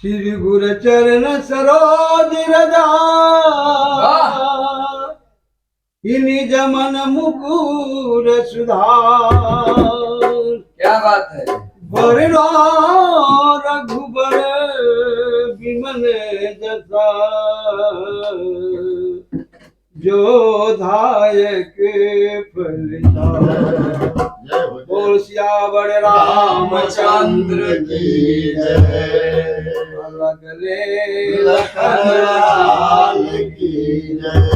श्री गुरु चरण सरोज रजा निज मन मुकुर सुधार। क्या बात है। बरनो रघुबर विमन जसा जो धायक फलदार। बोल सियावर रामचंद्र की जय। लगले लखन लाल की जय।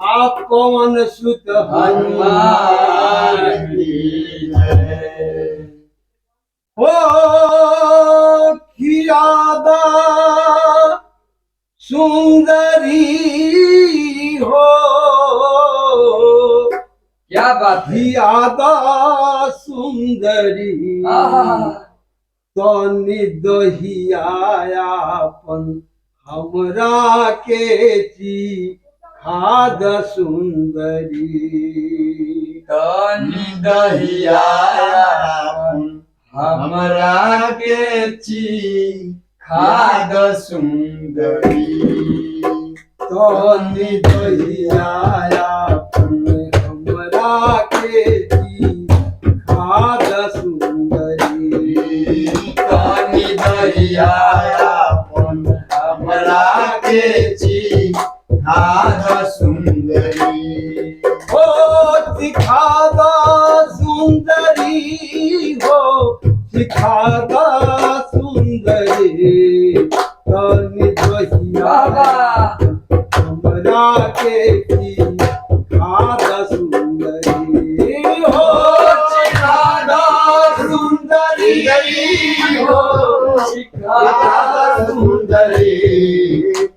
आप कौन सुत हनुमान की जय। हो खियादा सुंदरी हो। क्या बात है। खियादा सुंदरी तनि दहियापन हमरा के ची खाद सुंदरी। तनि दहियापन हमरा के ची खाद सुंदरी। तनि दहियापन हमरा के ची खाद सुंदरी। तनि दहियापन हमरा के ची खाद सुंदरी। हो सिखादा सुंदरी हो। सिखादा सुंदरी तनि दहिया हमरा के ची खाद सुंदरी। हो सिखादा सुंदरी हो। सिखादा सुंदरी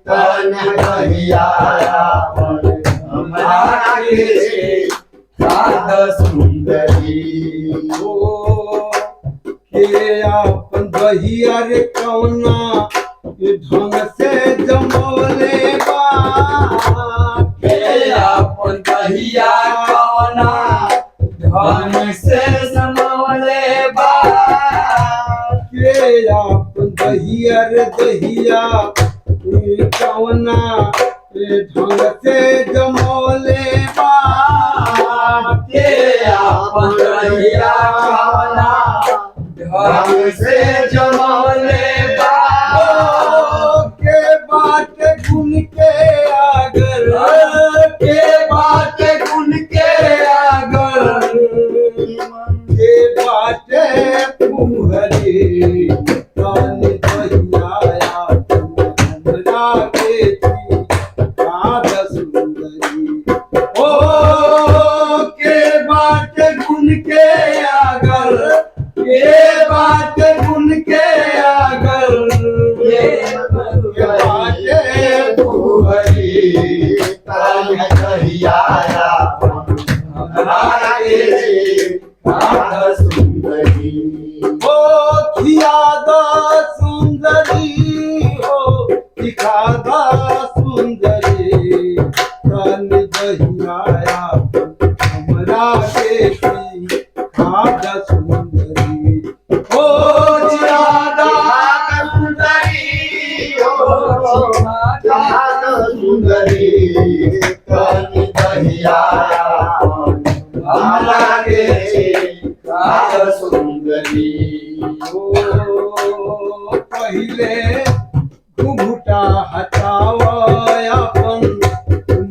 तनि दहियापन हमरा के खाद सुंदरी। के आपन दहिया रे कौना ढंग से जमोले बा। के आपन दहिया कौना ढंग से जमोले बा। के आपन दहिया रे दहिया कौना ढंग से जमोले बा। के आपन दहिया कौना ढंग से जमोले बा। के बाट गुण के आगर। के बात गुण के आगर। के बाटे पुहरी तनि दहियापन हमरा के ची खाद सुंदरी। ओ के बाटे गुण के आगर। के बाटे गुण के आगर। के बाटे पुहरी तनि दहियापन हमरा के खाद सुंदरी। हो खियादा सुंदरी हो। सिखादा सुंदरी तनि दहियापन हमरा के ची खाद सुंदरी। हो ज्यादा सुंदरी हो। ज्यादा सुंदरी तनि दहियापन हमरा के खाद सुंदरी। पहिले घुघुटा हटाव अपन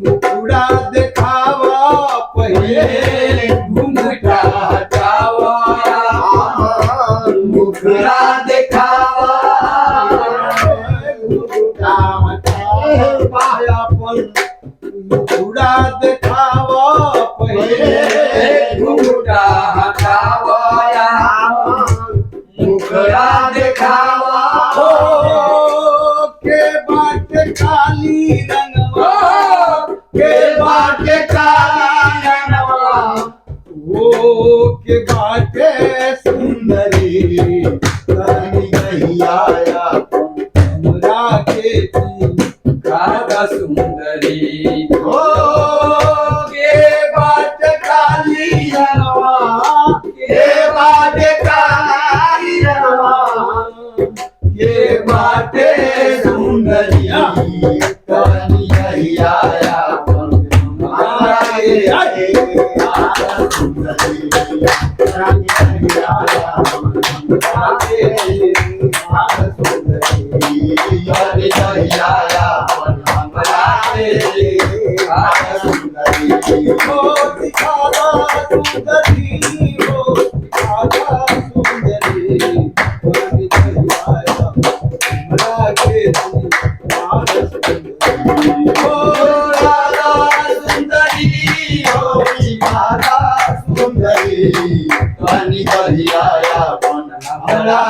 मुकुड़ा देखावा। पहिले घुंघटा हटावा मुखड़ा दिखावा। घुघुटा हटावा अपन मुकुड़ा देखावा। पहिले घुंघटा हटावा मुखड़ा दिखावा। हो के बाट काली रंगवा। के बाटे काली रंगवा। हो के बाटे सुंदरी तनि दहियापन हमरा के ची खाद सुंदरी। हो के कहिया हमरा के याद कहिया हमरा के हमरा